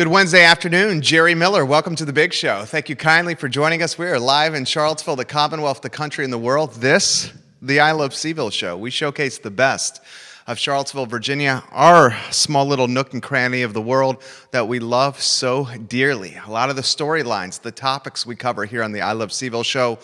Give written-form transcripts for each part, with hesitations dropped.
Good Wednesday afternoon, Jerry Miller. Welcome to The Big Show. Thank you kindly for joining us. We are live in Charlottesville, the Commonwealth, the country, and the world. This, the I Love CVille Show. We showcase the best of Charlottesville, Virginia, our small little nook and cranny of the world that we love so dearly. A lot of the storylines, the topics we cover here on the I Love CVille Show,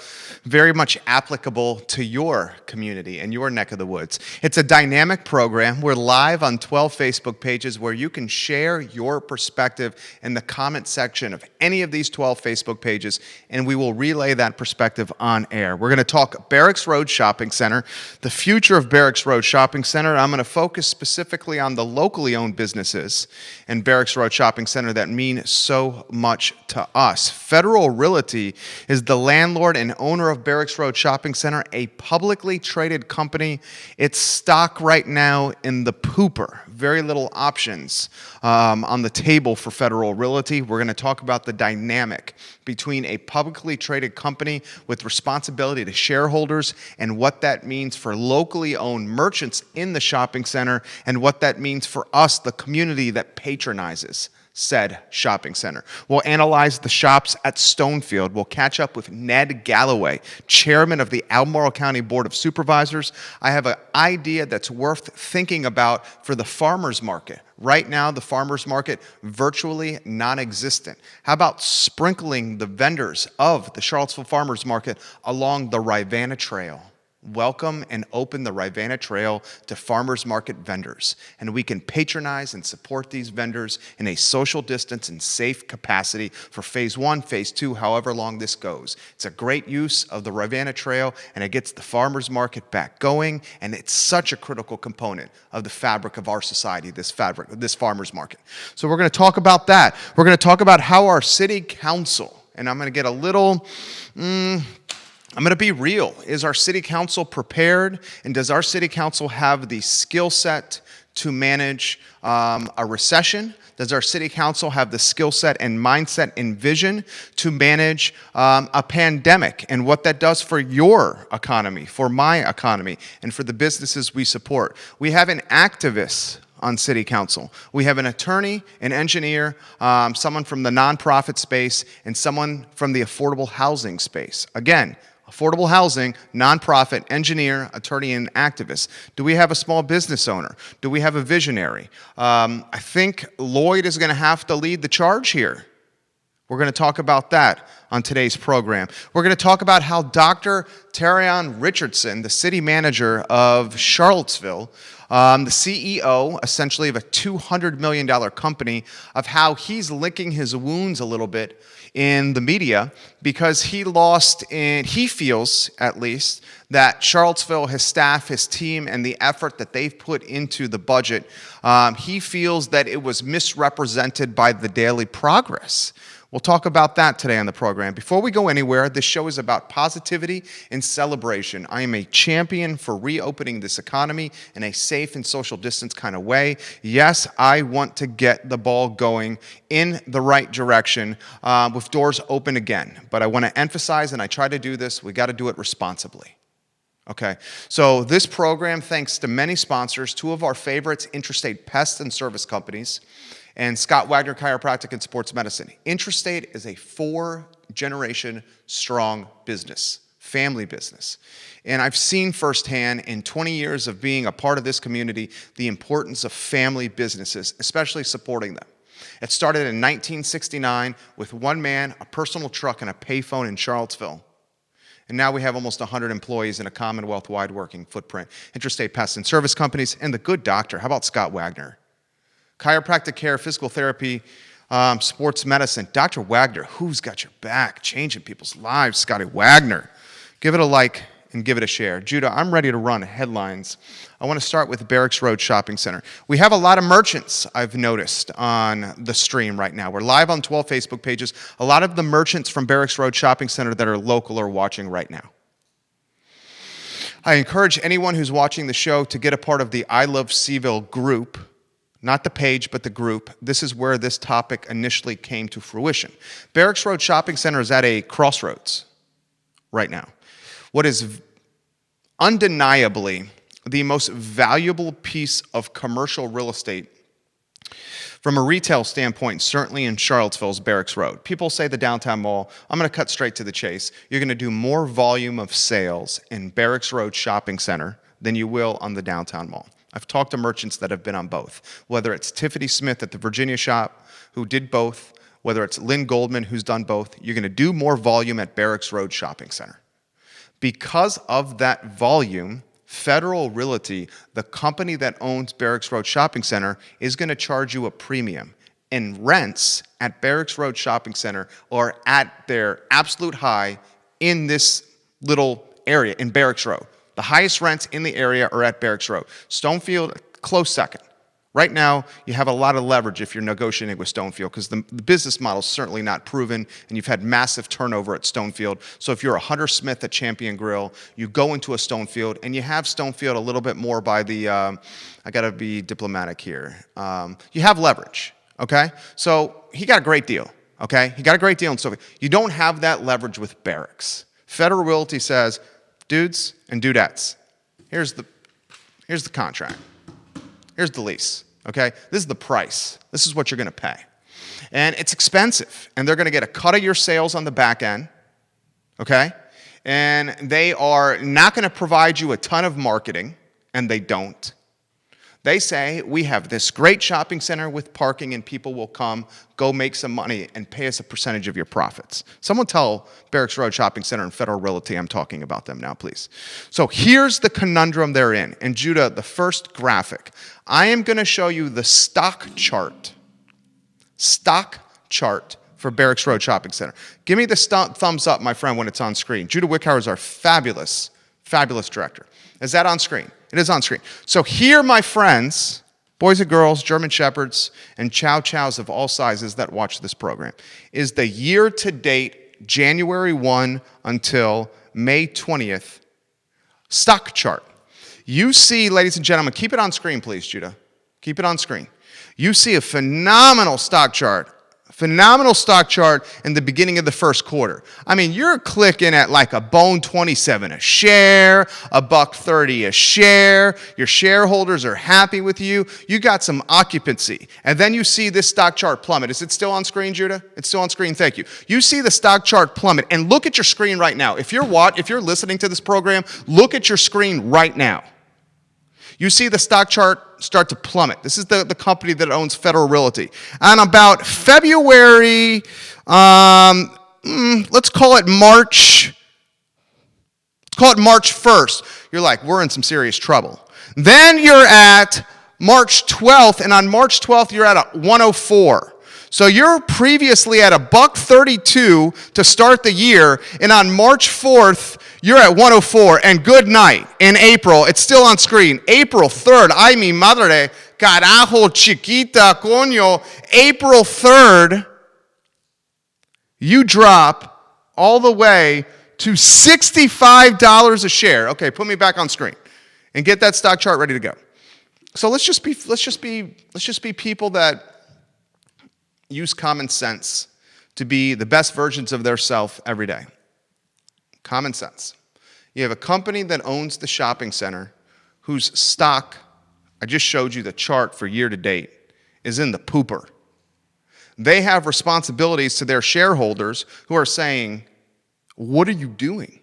very much applicable to your community and your neck of the woods. It's a dynamic program. We're live on 12 Facebook pages where you can share your perspective in the comment section of any of these 12 Facebook pages, and we will relay that perspective on air. We're going to talk Barracks Road Shopping Center, the future of Barracks Road Shopping Center. I'm going to focus specifically on the locally owned businesses in Barracks Road Shopping Center that mean so much to us. Federal Realty is the landlord and owner of Barracks Road Shopping Center, a publicly traded company. Its stock right now in the pooper. Very little options on the table for Federal Realty. We're going to talk about the dynamic between a publicly traded company with responsibility to shareholders and what that means for locally owned merchants in the shopping center and what that means for us, the community that patronizes said shopping center. We'll analyze the shops at Stonefield. We'll catch up with Ned Galloway, chairman of the Albemarle County Board of Supervisors. I have an idea that's worth thinking about for the farmers market. Right now, the farmers market virtually non-existent. How about sprinkling the vendors of the Charlottesville Farmers Market along the Rivanna Trail? Welcome and open the Rivanna Trail to farmers market vendors. And we can patronize and support these vendors in a social distance and safe capacity for phase 1, phase 2, however long this goes. It's a great use of the Rivanna Trail, and it gets the farmers market back going, and it's such a critical component of the fabric of our society, this farmers market. So we're going to talk about that. We're going to talk about how our city council, and I'm going to get a little... I'm going to be real. Is our city council prepared? And does our city council have the skill set to manage a recession? Does our city council have the skill set and mindset and vision to manage a pandemic and what that does for your economy, for my economy, and for the businesses we support? We have an activist on city council. We have an attorney, an engineer, someone from the nonprofit space, and someone from the affordable housing space. Again, affordable housing, nonprofit, engineer, attorney, and activist. Do we have a small business owner? Do we have a visionary? I think Lloyd is going to have to lead the charge here. We're going to talk about that on today's program. We're going to talk about how Dr. Terrion Richardson, the city manager of Charlottesville, the CEO, essentially, of a $200 million company, of how he's licking his wounds a little bit in the media because he feels, at least, that Charlottesville, his staff, his team, and the effort that they've put into the budget, he feels that it was misrepresented by the Daily Progress. We'll talk about that today on the program. Before we go anywhere, this show is about positivity and celebration. I am a champion for reopening this economy in a safe and social distance kind of way. Yes, I want to get the ball going in the right direction with doors open again. But I want to emphasize, and I try to do this, we got to do it responsibly. Okay, so this program, thanks to many sponsors, two of our favorites, Interstate Pest and Service Companies, and Scott Wagner Chiropractic and Sports Medicine. Interstate is a 4-generation strong business, family business. And I've seen firsthand in 20 years of being a part of this community the importance of family businesses, especially supporting them. It started in 1969 with one man, a personal truck, and a payphone in Charlottesville. And now we have almost 100 employees in a Commonwealth-wide working footprint. Interstate Pest and Service Companies, and the good doctor. How about Scott Wagner? Chiropractic care, physical therapy, sports medicine. Dr. Wagner, who's got your back? Changing people's lives. Scotty Wagner. Give it a like and give it a share. Judah, I'm ready to run headlines. I want to start with Barracks Road Shopping Center. We have a lot of merchants, I've noticed, on the stream right now. We're live on 12 Facebook pages. A lot of the merchants from Barracks Road Shopping Center that are local are watching right now. I encourage anyone who's watching the show to get a part of the I Love CVille group. Not the page, but the group. This is where this topic initially came to fruition. Barracks Road Shopping Center is at a crossroads right now. What is undeniably the most valuable piece of commercial real estate From a retail standpoint, certainly in Charlottesville's Barracks Road. People say the downtown mall. I'm going to cut straight to the chase. You're going to do more volume of sales in Barracks Road Shopping Center than you will on the downtown mall. I've talked to merchants that have been on both, whether it's Tiffany Smith at the Virginia shop, who did both, whether it's Lynn Goldman, who's done both. You're going to do more volume at Barracks Road Shopping Center. Because of that volume, Federal Realty, the company that owns Barracks Road Shopping Center, is going to charge you a premium. And rents at Barracks Road Shopping Center are at their absolute high in this little area, in Barracks Road. The highest rents in the area are at Barracks Road. Stonefield, close second. Right now, you have a lot of leverage if you're negotiating with Stonefield because the business model is certainly not proven, and you've had massive turnover at Stonefield. So if you're a Hunter Smith at Champion Grill, you go into a Stonefield, and you have Stonefield a little bit more by the, I got to be diplomatic here. You have leverage, okay? So he got a great deal, okay? He got a great deal in Stonefield. You don't have that leverage with Barracks. Federal Realty says, dudes and dudettes, here's the contract. Here's the lease. Okay, this is the price. This is what you're going to pay. And it's expensive. And they're going to get a cut of your sales on the back end. Okay? And they are not going to provide you a ton of marketing. And they don't. They say, we have this great shopping center with parking and people will come, go make some money and pay us a percentage of your profits. Someone tell Barracks Road Shopping Center and Federal Realty I'm talking about them now, please. So here's the conundrum they're in. And Judah, the first graphic. I am going to show you the stock chart for Barracks Road Shopping Center. Give me the thumbs up, my friend, when it's on screen. Judah Wickhauer is our fabulous, fabulous director. Is that on screen? It is on screen. So here, my friends, boys and girls, German Shepherds, and Chow Chows of all sizes that watch this program, is the year-to-date January 1 until May 20th stock chart. You see, ladies and gentlemen, keep it on screen, please, Judah. Keep it on screen. You see a phenomenal stock chart in the beginning of the first quarter. I mean, you're clicking at like a bone 27 a share, $1.30 a share. Your shareholders are happy with you. You got some occupancy. And then you see this stock chart plummet. Is it still on screen, Judah? It's still on screen. Thank you. You see the stock chart plummet. And look at your screen right now. If you're listening to this program, look at your screen right now. You see the stock chart start to plummet. This is the company that owns Federal Realty. And about February, let's call it March 1st. You're like, we're in some serious trouble. Then you're at March 12th, and on March 12th, you're at a 104. So you're previously at $1.32 to start the year, and on March 4th, you're at 104, and good night. In April, it's still on screen. April 3rd, ay mi madre, carajo, chiquita, coño. April 3rd, you drop all the way to $65 a share. Okay, put me back on screen and get that stock chart ready to go. So let's just be people that use common sense to be the best versions of their self every day. Common sense. You have a company that owns the shopping center whose stock, I just showed you the chart for year to date, is in the pooper. They have responsibilities to their shareholders who are saying, what are you doing?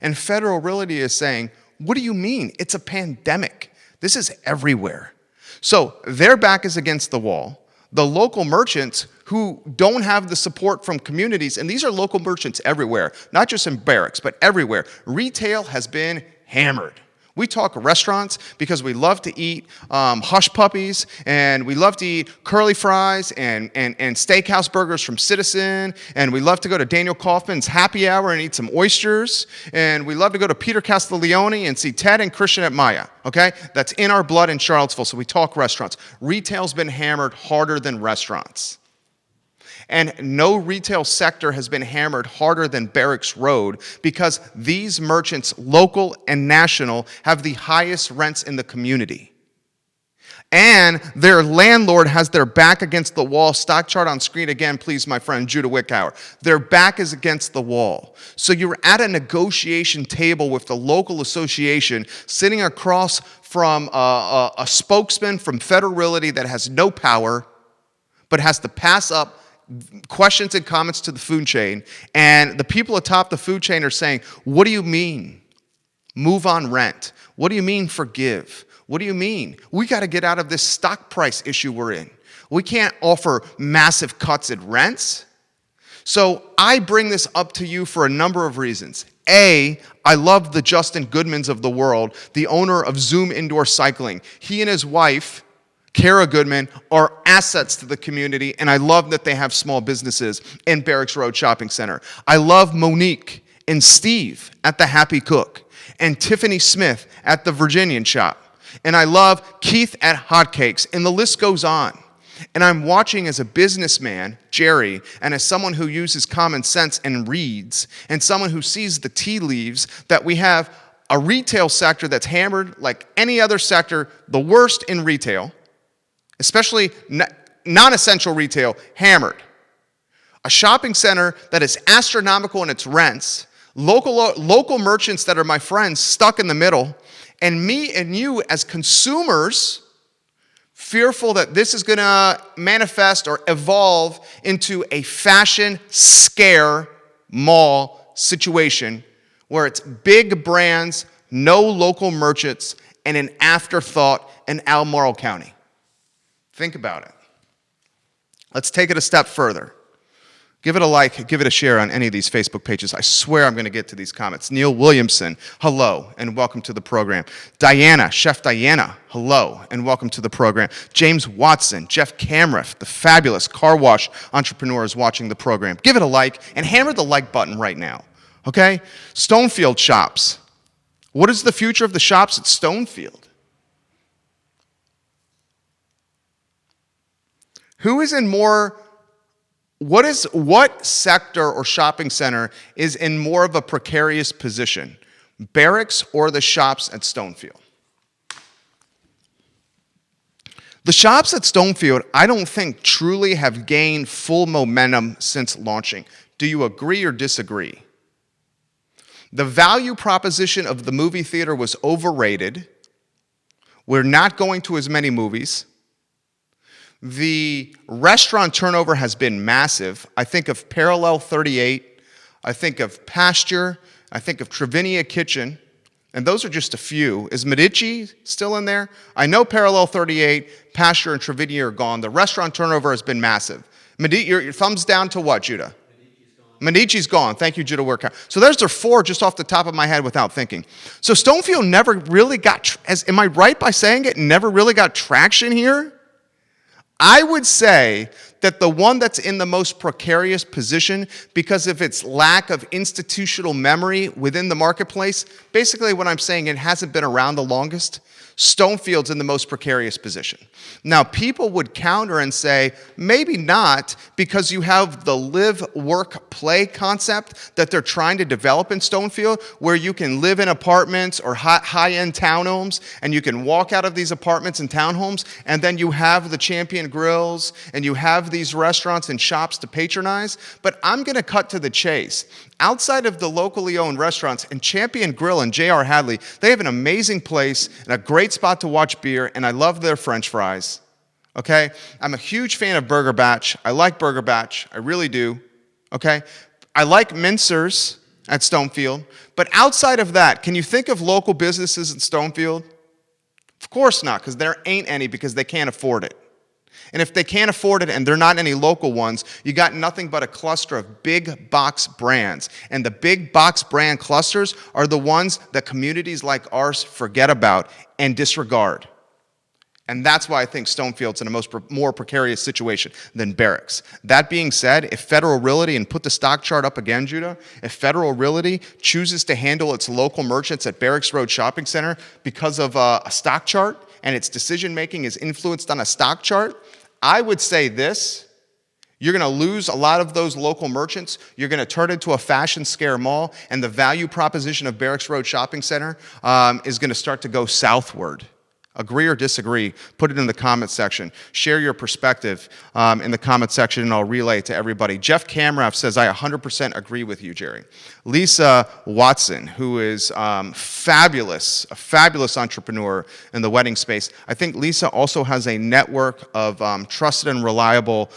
And Federal Realty is saying, what do you mean? It's a pandemic. This is everywhere. So their back is against the wall. The local merchants who don't have the support from communities, and these are local merchants everywhere, not just in Barracks, but everywhere. Retail has been hammered. We talk restaurants because we love to eat hush puppies, and we love to eat curly fries and steakhouse burgers from Citizen, and we love to go to Daniel Kaufman's happy hour and eat some oysters, and we love to go to Peter Castiglione and see Ted and Christian at Maya, okay? That's in our blood in Charlottesville, so we talk restaurants. Retail's been hammered harder than restaurants. And no retail sector has been hammered harder than Barracks Road because these merchants, local and national, have the highest rents in the community. And their landlord has their back against the wall. Stock chart on screen again, please, my friend, Judah Wickhauer. Their back is against the wall. So you're at a negotiation table with the local association, sitting across from a spokesman from Federal Realty that has no power, but has to pass up questions and comments to the food chain, and the people atop the food chain are saying, what do you mean? Move on rent. What do you mean forgive? What do you mean? We got to get out of this stock price issue we're in. We can't offer massive cuts in rents. So I bring this up to you for a number of reasons. A, I love the Justin Goodmans of the world, the owner of Zoom Indoor Cycling. He and his wife, Kara Goodman, are assets to the community, and I love that they have small businesses in Barracks Road Shopping Center. I love Monique and Steve at the Happy Cook, and Tiffany Smith at the Virginian Shop. And I love Keith at Hotcakes, and the list goes on. And I'm watching as a businessman, Jerry, and as someone who uses common sense and reads, and someone who sees the tea leaves, that we have a retail sector that's hammered like any other sector, the worst in retail, especially non-essential retail, hammered. A shopping center that is astronomical in its rents, local merchants that are my friends stuck in the middle, and me and you as consumers fearful that this is going to manifest or evolve into a fashion scare mall situation where it's big brands, no local merchants, and an afterthought in Albemarle County. Think about it. Let's take it a step further. Give it a like, give it a share on any of these Facebook pages. I swear I'm going to get to these comments. Neil Williamson, hello, and welcome to the program. Diana, Chef Diana, hello, and welcome to the program. James Watson, Jeff Camriff, the fabulous car wash entrepreneur is watching the program. Give it a like, and hammer the like button right now, okay? Stonefield Shops. What is the future of the shops at Stonefield? Who is in more... What sector or shopping center is in more of a precarious position? Barracks or the shops at Stonefield? The shops at Stonefield, I don't think truly have gained full momentum since launching. Do you agree or disagree? The value proposition of the movie theater was overrated. We're not going to as many movies. The restaurant turnover has been massive. I think of Parallel 38, I think of Pasture, I think of Travinia Kitchen, and those are just a few. Is Medici still in there? I know Parallel 38, Pasture, and Travinia are gone. The restaurant turnover has been massive. Your thumbs down to what, Judah? Medici's gone. Thank you, Judah Workout. So there's their four just off the top of my head without thinking. So Stonefield never really got, am I right by saying it, never really got traction here? I would say that the one that's in the most precarious position because of its lack of institutional memory within the marketplace, basically what I'm saying, it hasn't been around the longest, Stonefield's in the most precarious position. Now, people would counter and say, maybe not, because you have the live, work, play concept that they're trying to develop in Stonefield, where you can live in apartments or high-end townhomes, and you can walk out of these apartments and townhomes, and then you have the Champion Grills, and you have these restaurants and shops to patronize. But I'm going to cut to the chase. Outside of the locally owned restaurants, and Champion Grill and J.R. Hadley, they have an amazing place and a great spot to watch beer, and I love their French fries, okay? I'm a huge fan of Burger Batch. I like Burger Batch. I really do, okay? I like Mincer's at Stonefield. But outside of that, can you think of local businesses in Stonefield? Of course not, because there ain't any because they can't afford it. And if they can't afford it and they're not any local ones, you got nothing but a cluster of big box brands. And the big box brand clusters are the ones that communities like ours forget about and disregard. And that's why I think Stonefield's in a more precarious situation than Barracks. That being said, if Federal Realty, and put the stock chart up again, Judah, if Federal Realty chooses to handle its local merchants at Barracks Road Shopping Center because of a stock chart, and its decision-making is influenced on a stock chart, I would say this: you're going to lose a lot of those local merchants. You're going to turn it into a fashion scare mall, and the value proposition of Barracks Road Shopping Center is going to start to go southward. Agree or disagree, put it in the comment section. Share your perspective in the comment section, and I'll relay it to everybody. Jeff Camraff says, I 100% agree with you, Jerry. Lisa Watson, who is a fabulous entrepreneur in the wedding space. I think Lisa also has a network of trusted and reliable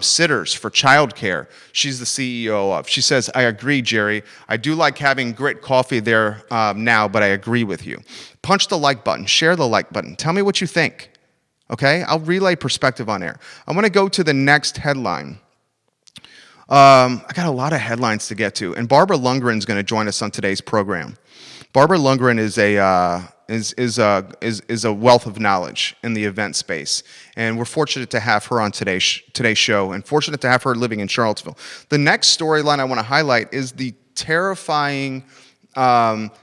sitters for childcare. She's the CEO of. She says, I agree, Jerry. I do like having grit coffee there now, but I agree with you. Punch the like button, share the like button. Tell me what you think, okay? I'll relay perspective on air. I want to go to the next headline. I got a lot of headlines to get to, and Barbara Lundgren is going to join us on today's program. Barbara Lundgren is a wealth of knowledge in the event space, and we're fortunate to have her on today's show, and fortunate to have her living in Charlottesville. The next storyline I want to highlight is the terrifying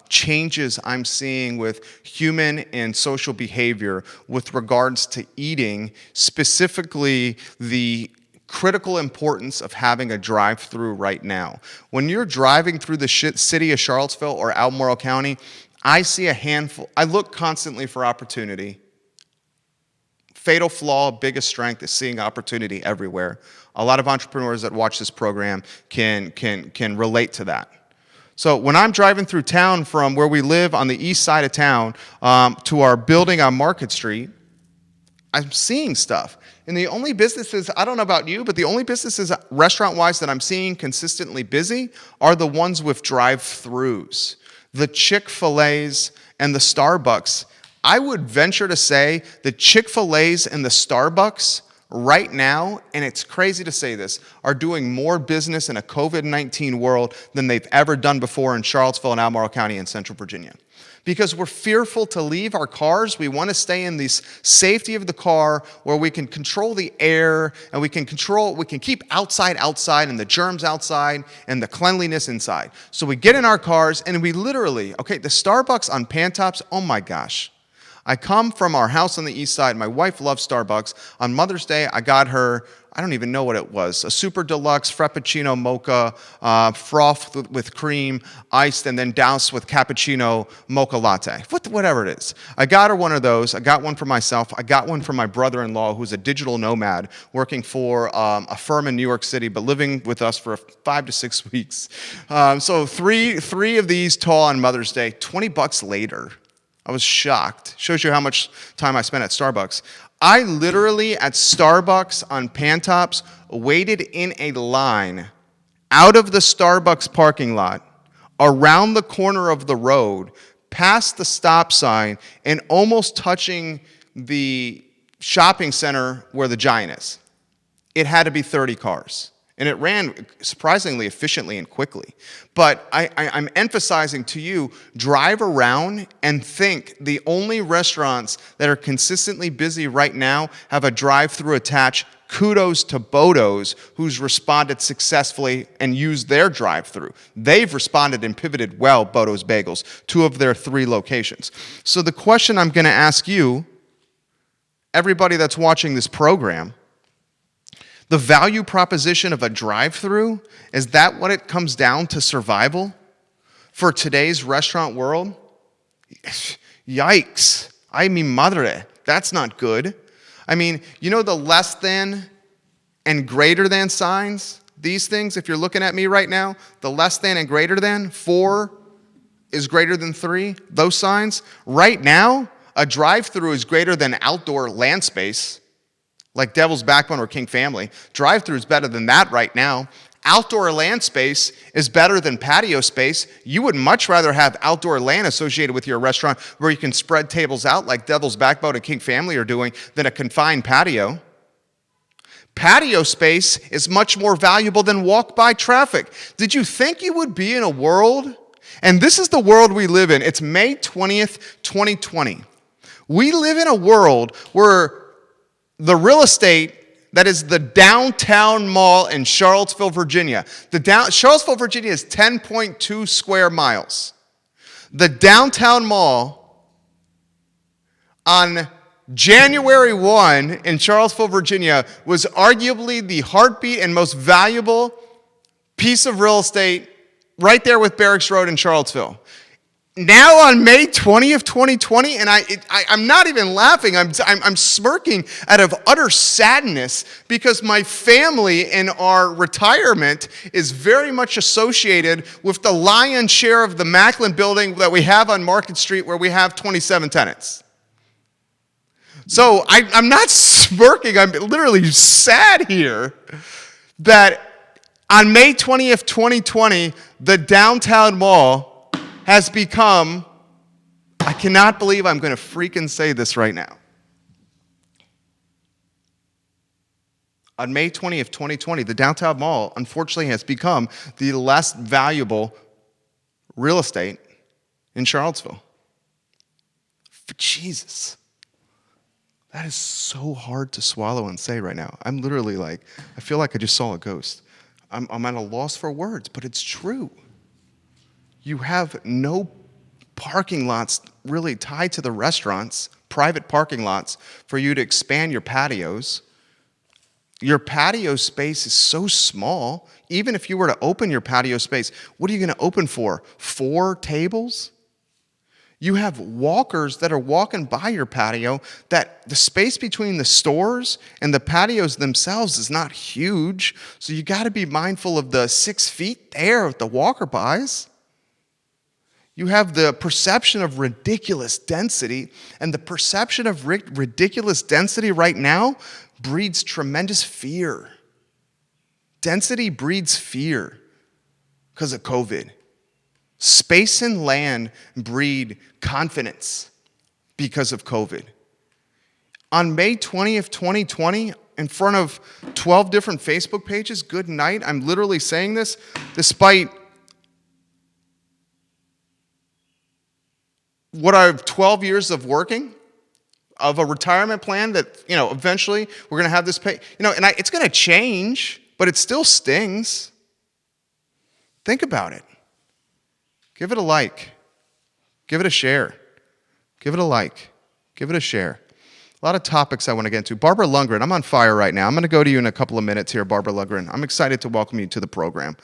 changes I'm seeing with human and social behavior with regards to eating, specifically the critical importance of having a drive-through right now. When you're driving through the city of Charlottesville or Albemarle County, I see a handful. I look constantly for opportunity. Fatal flaw, biggest strength is seeing opportunity everywhere. A lot of entrepreneurs that watch this program can relate to that. So when I'm driving through town from where we live on the east side of town to our building on Market Street, I'm seeing stuff. And the only businesses, I don't know about you, but the only businesses restaurant-wise that I'm seeing consistently busy are the ones with drive-throughs. The Chick-fil-A's and the Starbucks. I would venture to say the Chick-fil-A's and the Starbucks right now, and it's crazy to say this, are doing more business in a COVID-19 world than they've ever done before in Charlottesville and Albemarle County in Central Virginia. Because we're fearful to leave our cars. We want to stay in the safety of the car where we can control the air and we can keep outside and the germs outside and the cleanliness inside. So we get in our cars and we literally, the Starbucks on Pantops, oh my gosh. I come from our house on the east side. My wife loves Starbucks. On Mother's Day, I got her, I don't even know what it was, a super deluxe Frappuccino mocha, frothed with cream, iced, and then doused with cappuccino mocha latte. Whatever it is. I got her one of those. I got one for myself. I got one for my brother-in-law, who's a digital nomad, working for a firm in New York City, but living with us for 5 to 6 weeks. So three of these tall on Mother's Day, $20 later. I was shocked. Shows you how much time I spent at Starbucks. I literally, at Starbucks on Pantops, waited in a line out of the Starbucks parking lot, around the corner of the road, past the stop sign, and almost touching the shopping center where the Giant is. It had to be 30 cars. And it ran surprisingly efficiently and quickly. But I'm emphasizing to you, drive around and think the only restaurants that are consistently busy right now have a drive-through attached. Kudos to Bodo's, who's responded successfully and used their drive-through. They've responded and pivoted well, Bodo's Bagels, 2 of their 3 locations. So the question I'm going to ask you, everybody that's watching this program, the value proposition of a drive-through, is that what it comes down to survival for today's restaurant world? Yikes. Ay, mi madre. That's not good. I mean, you know the less than and greater than signs? These things, if you're looking at me right now, the less than and greater than, 4 is greater than 3, those signs. Right now, a drive-through is greater than outdoor land space, like Devil's Backbone or King Family. Drive-through is better than that right now. Outdoor land space is better than patio space. You would much rather have outdoor land associated with your restaurant where you can spread tables out like Devil's Backbone and King Family are doing than a confined patio. Patio space is much more valuable than walk-by traffic. Did you think you would be in a world? And this is the world we live in. It's May 20th, 2020. We live in a world where the real estate that is the downtown mall in Charlottesville, Virginia. Charlottesville, Virginia is 10.2 square miles. The downtown mall on January 1 in Charlottesville, Virginia was arguably the heartbeat and most valuable piece of real estate right there with Barracks Road in Charlottesville. Now on May 20th, 2020, and I'm not even laughing, I'm smirking out of utter sadness because my family and our retirement is very much associated with the lion's share of the Macklin building that we have on Market Street where we have 27 tenants. So I'm not smirking, I'm literally sad here that on May 20th, 2020, the downtown mall has become, I cannot believe I'm going to freaking say this right now. On May 20th, 2020, the downtown mall, unfortunately, has become the less valuable real estate in Charlottesville. For Jesus. That is so hard to swallow and say right now. I'm literally like, I feel like I just saw a ghost. I'm at a loss for words, but it's true. You have no parking lots really tied to the restaurants, private parking lots, for you to expand your patios. Your patio space is so small. Even if you were to open your patio space, what are you going to open for? 4 tables? You have walkers that are walking by your patio that the space between the stores and the patios themselves is not huge. So you got to be mindful of the 6 feet there with the walker buys. You have the perception of ridiculous density, and the perception of ridiculous density right now breeds tremendous fear. Density breeds fear because of COVID. Space and land breed confidence because of COVID. On May 20th, 2020, in front of 12 different Facebook pages, good night, I'm literally saying this despite what I have 12 years of working, of a retirement plan that, eventually we're going to have this pay, and it's going to change, but it still stings. Think about it. Give it a like. Give it a share. Give it a like. Give it a share. A lot of topics I want to get into. Barbara Lundgren, I'm on fire right now. I'm going to go to you in a couple of minutes here, Barbara Lundgren. I'm excited to welcome you to the program.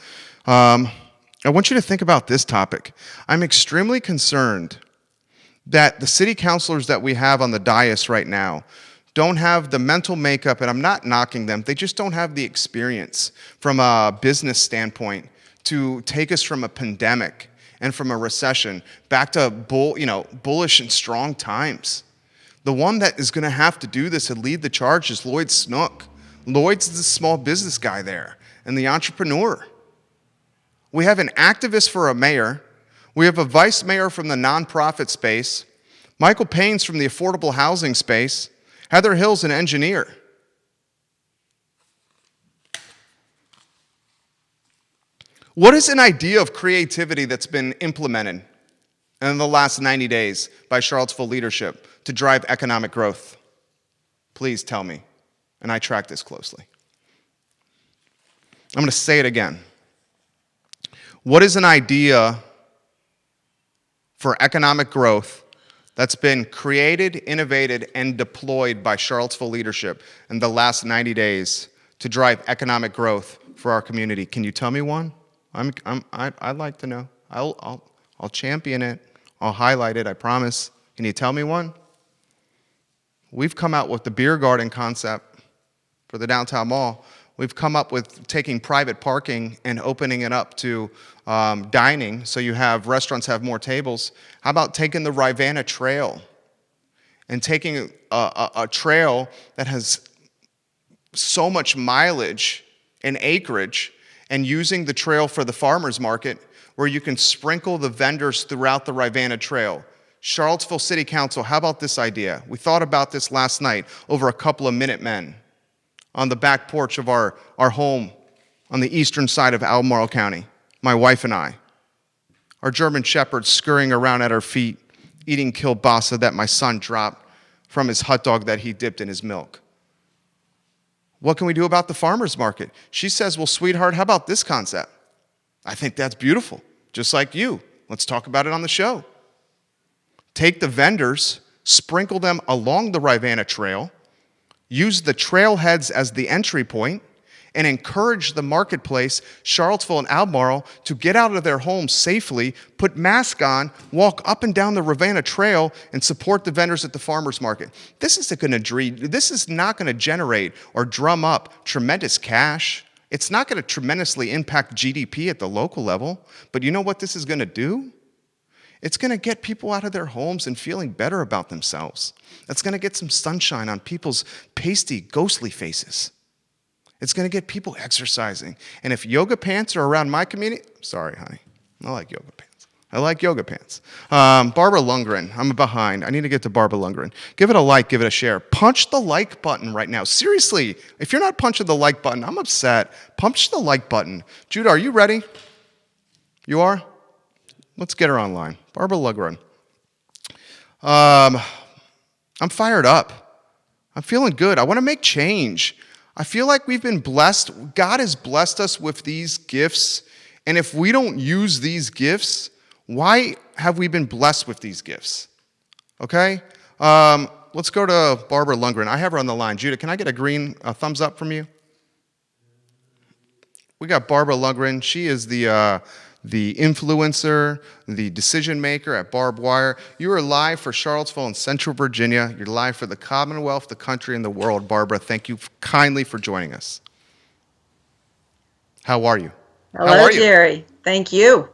I want you to think about this topic. I'm extremely concerned that the city councilors that we have on the dais right now don't have the mental makeup, and I'm not knocking them, they just don't have the experience from a business standpoint to take us from a pandemic and from a recession back to bullish and strong times. The one that is going to have to do this and lead the charge is Lloyd Snook. Lloyd's the small business guy there and the entrepreneur. We have an activist for a mayor. We have a vice mayor from the nonprofit space. Michael Payne's from the affordable housing space. Heather Hill's an engineer. What is an idea of creativity that's been implemented in the last 90 days by Charlottesville leadership to drive economic growth? Please tell me. And I track this closely. I'm going to say it again. What is an idea for economic growth that's been created, innovated, and deployed by Charlottesville leadership in the last 90 days to drive economic growth for our community? Can you tell me one? I'd like to know. I'll champion it. I'll highlight it, I promise. Can you tell me one? We've come out with the beer garden concept for the downtown mall. We've come up with taking private parking and opening it up to dining, so you have restaurants have more tables. How about taking the Rivanna Trail and taking a trail that has so much mileage and acreage and using the trail for the farmers market where you can sprinkle the vendors throughout the Rivanna Trail? Charlottesville City Council, how about this idea? We thought about this last night over a couple of Minutemen on the back porch of our home on the eastern side of Albemarle County, my wife and I. Our German Shepherds scurrying around at our feet, eating kielbasa that my son dropped from his hot dog that he dipped in his milk. What can we do about the farmer's market? She says, well, sweetheart, how about this concept? I think that's beautiful, just like you. Let's talk about it on the show. Take the vendors, sprinkle them along the Rivanna Trail, use the trailheads as the entry point, and encourage the marketplace, Charlottesville and Albemarle, to get out of their homes safely, put masks on, walk up and down the Ravenna Trail, and support the vendors at the farmers market. This is not going to generate or drum up tremendous cash. It's not going to tremendously impact GDP at the local level. But you know what this is going to do? It's going to get people out of their homes and feeling better about themselves. It's going to get some sunshine on people's pasty, ghostly faces. It's going to get people exercising. And if yoga pants are around my community, sorry, honey, I like yoga pants. I like yoga pants. Barbara Lundgren, I'm behind. I need to get to Barbara Lundgren. Give it a like, give it a share. Punch the like button right now. Seriously, if you're not punching the like button, I'm upset. Punch the like button. Judah, are you ready? You are? Let's get her online. Barbara Lundgren. I'm fired up. I'm feeling good. I want to make change. I feel like we've been blessed. God has blessed us with these gifts. And if we don't use these gifts, why have we been blessed with these gifts? Okay? Let's go to Barbara Lundgren. I have her on the line. Judah, can I get a green thumbs up from you? We got Barbara Lundgren. She is the influencer, the decision maker at Barb Wire. You are live for Charlottesville and Central Virginia. You're live for the Commonwealth, the country, and the world. Barbara, thank you kindly for joining us. How are you? Hello, Jerry. Thank you.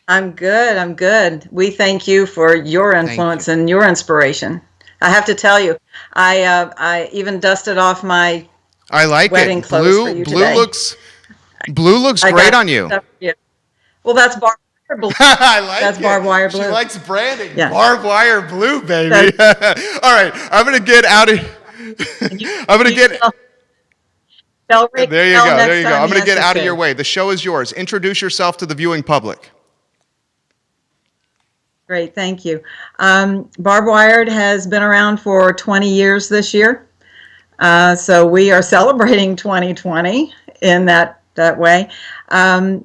I'm good. We thank you for your influence and your inspiration. I have to tell you, I even dusted off my wedding clothes for you today. Blue looks great on you. Well, that's Barb Wire Blue. I like that's it. Barb Wire Blue. She likes branding. Yeah. Barb Wire Blue, baby. All right, I'm going to get out of I'm going to get There you go. I'm going to get out of your way. The show is yours. Introduce yourself to the viewing public. Great, thank you. Barb Wired has been around for 20 years this year. So we are celebrating 2020 in that way.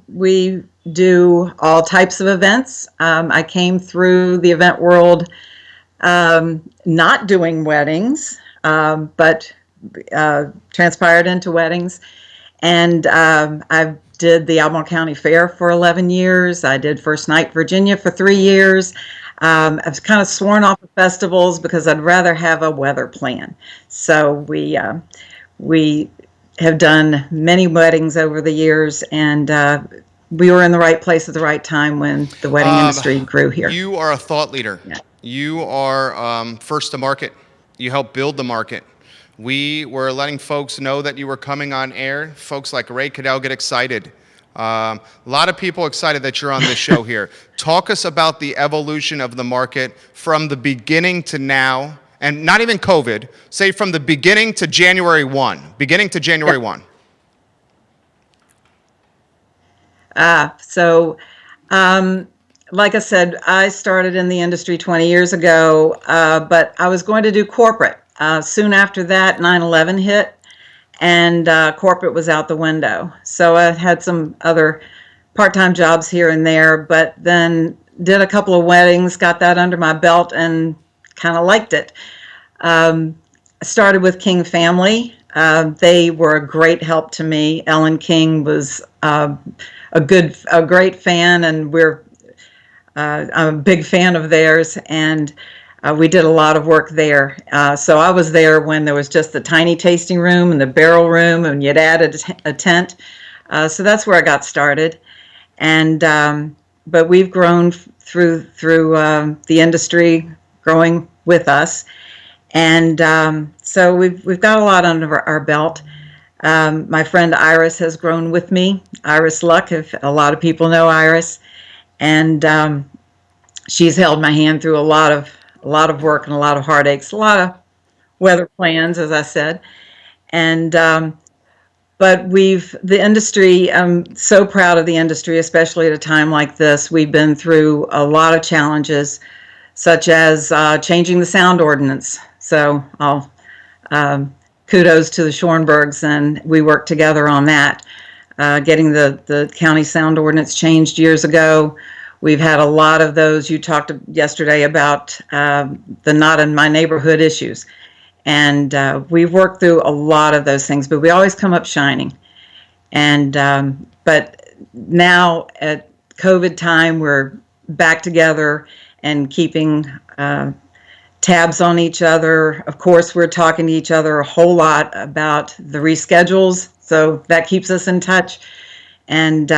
We do all types of events. I came through the event world not doing weddings, but transpired into weddings. And I did the Albemarle County Fair for 11 years. I did First Night Virginia for 3 years. I've kind of sworn off of festivals because I'd rather have a weather plan. So we have done many weddings over the years, and we were in the right place at the right time when the wedding industry grew here. You are a thought leader. Yeah. You are first to market. You help build the market. We were letting folks know that you were coming on air. Folks like Ray Cadell get excited. A lot of people excited that you're on this show here. Talk us about the evolution of the market from the beginning to now, and not even COVID, say from the beginning to January 1. Beginning to January 1. Like I said, I started in the industry 20 years ago, but I was going to do corporate. Soon after that, 9/11 hit, and corporate was out the window. So I had some other part-time jobs here and there, but then did a couple of weddings, got that under my belt, and kind of liked it. I started with King Family. They were a great help to me. Ellen King was a great fan, and I'm a big fan of theirs, and we did a lot of work there. So I was there when there was just the tiny tasting room and the barrel room, and you'd added a tent. So that's where I got started. And but we've grown through the industry, growing with us, and so we've got a lot under our belt. My friend Iris has grown with me. Iris Luck, if a lot of people know Iris, and she's held my hand through a lot of work and a lot of heartaches, a lot of weather plans, as I said. And but the industry, I'm so proud of the industry, especially at a time like this. We've been through a lot of challenges, such as changing the sound ordinance. So I'll kudos to the Schornbergs, and we worked together on that, getting the county sound ordinance changed years ago. We've had a lot of those. You talked yesterday about the not in my neighborhood issues. And we've worked through a lot of those things, but we always come up shining. And but now at COVID time, we're back together and keeping tabs on each other. Of course, we're talking to each other a whole lot about the reschedules, so that keeps us in touch. And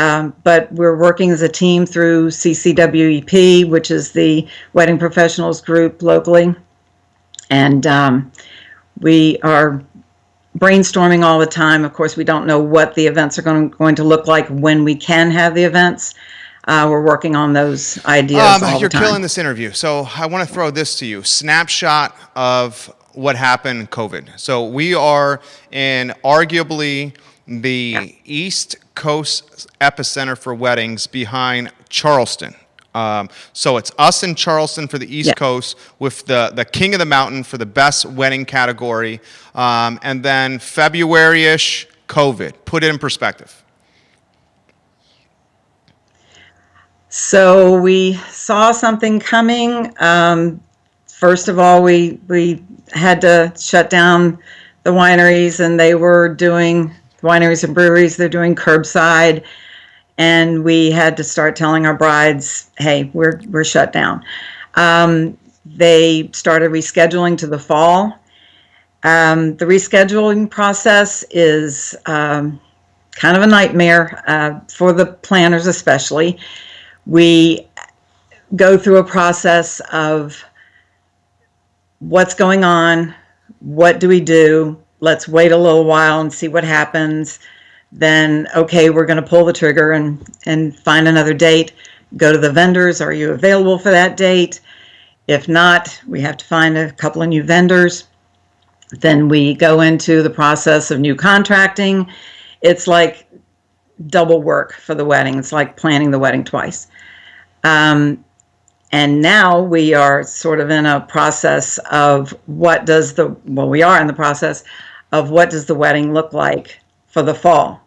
but we're working as a team through CCWEP, which is the Wedding Professionals group locally, and we are brainstorming all the time. Of course, we don't know what the events are going to look like when we can have the events. We're working on those ideas all the time. You're killing this interview. So I want to throw this to you. Snapshot of what happened in COVID. So we are in arguably the East Coast epicenter for weddings behind Charleston. So it's us in Charleston for the East Coast with the King of the Mountain for the best wedding category. And then February-ish, COVID. Put it in perspective. So we saw something coming. First of all, we had to shut down the wineries, and they were doing wineries and breweries. They're doing curbside, and we had to start telling our brides, "Hey, we're shut down." They started rescheduling to the fall. The rescheduling process is kind of a nightmare for the planners, especially. We go through a process of what's going on, what do we do, let's wait a little while and see what happens. Then, okay, we're going to pull the trigger and find another date. Go to the vendors, are you available for that date? If not, we have to find a couple of new vendors. Then we go into the process of new contracting. It's like double work for the wedding. It's like planning the wedding twice. And now we are sort of in a process of we are in the process of what does the wedding look like for the fall.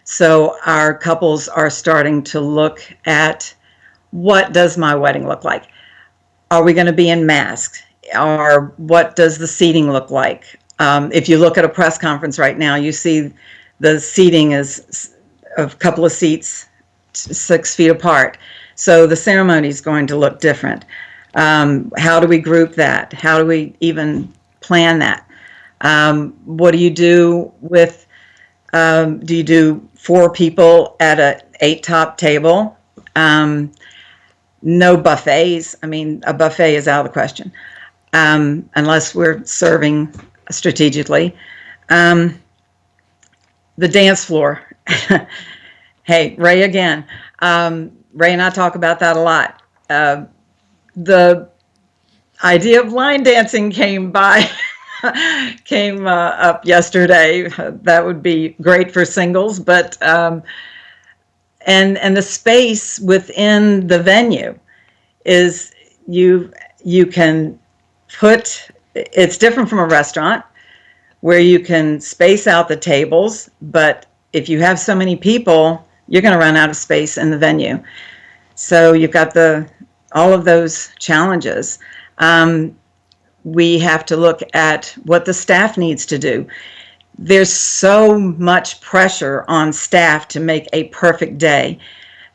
So our couples are starting to look at what does my wedding look like? Are we going to be in masks? Or what does the seating look like? If you look at a press conference right now, you see the seating is a couple of seats 6 feet apart. So the ceremony is going to look different. How do we group that? How do we even plan that? What do you do with, do you do 4 people at an 8-top table? No buffets. I mean, a buffet is out of the question, unless we're serving strategically. The dance floor. Hey, Ray again. Ray and I talk about that a lot. The idea of line dancing came up yesterday. That would be great for singles, but and the space within the venue is you can put. It's different from a restaurant where you can space out the tables, but if you have so many people, you're going to run out of space in the venue. So you've got all of those challenges. We have to look at what the staff needs to do. There's so much pressure on staff to make a perfect day.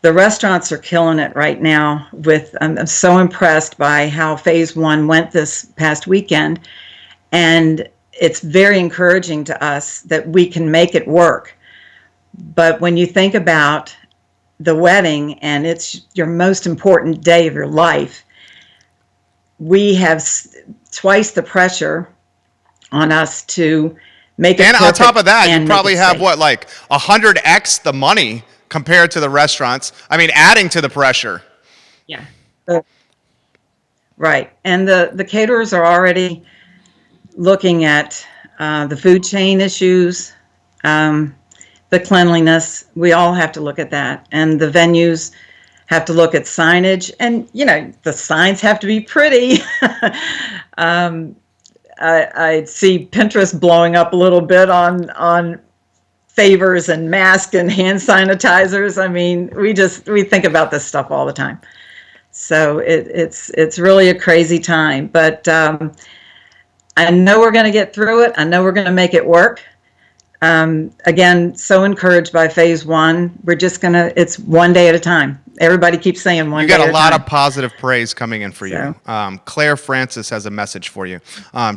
The restaurants are killing it right now. I'm so impressed by how phase 1 went this past weekend. And it's very encouraging to us that we can make it work. But when you think about the wedding and it's your most important day of your life, we have twice the pressure on us to make it perfect. And on top of that, you probably have like 100x the money compared to the restaurants. I mean, adding to the pressure. Yeah. Right. And the caterers are already looking at the food chain issues, the cleanliness. We all have to look at that. And the venues have to look at signage. And, the signs have to be pretty. I see Pinterest blowing up a little bit on favors and masks and hand sanitizers. I mean, we think about this stuff all the time. So it's really a crazy time. But I know we're going to get through it. I know we're going to make it work. Again, so encouraged by phase one. We're just going to, it's one day at a time. Everybody keeps saying one day at a time. You got a lot of positive praise coming in for you. Claire Francis has a message for you.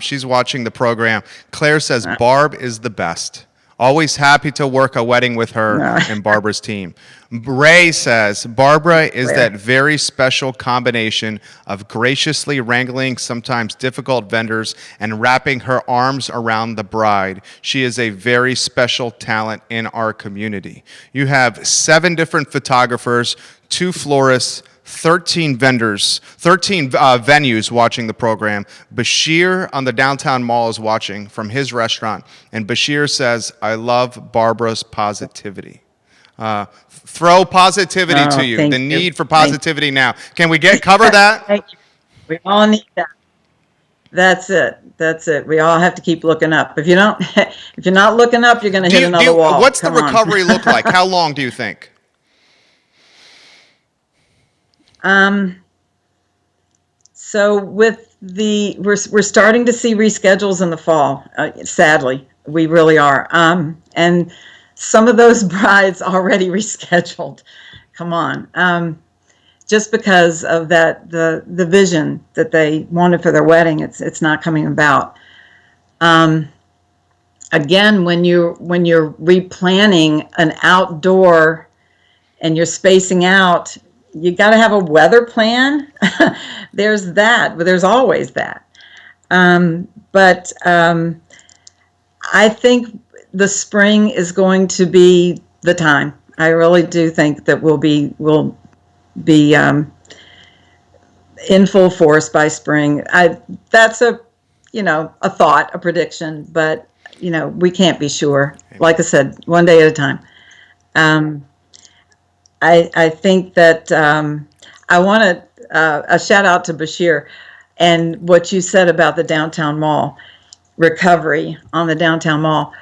She's watching the program. Claire says, Barb is the best. Always happy to work a wedding with her and Barbara's team. Ray says, Barbara is that very special combination of graciously wrangling sometimes difficult vendors and wrapping her arms around the bride. She is a very special talent in our community. You have 7 different photographers, 2 florists, 13 vendors, 13 venues watching the program. Bashir on the downtown mall is watching from his restaurant. And Bashir says, I love Barbara's positivity. Throw positivity to you. The need for positivity now. Can we cover that? Thank you. We all need that. That's it. That's it. We all have to keep looking up. If you don't, if you're not looking up, you're going to hit another wall. What's the recovery look like? How long do you think? So with we're starting to see reschedules in the fall. Sadly, we really are. And some of those brides already rescheduled. Come on. Just because of that, the vision that they wanted for their wedding, it's not coming about. Again, when you're replanning an outdoor and you're spacing out, you got to have a weather plan. There's that, but there's always that. But I think the spring is going to be the time. I really do think that we'll be in full force by spring. That's a thought, a prediction, but we can't be sure. Like I said, one day at a time. I think that I want a shout out to Bashir and what you said about the downtown mall, recovery on the downtown mall.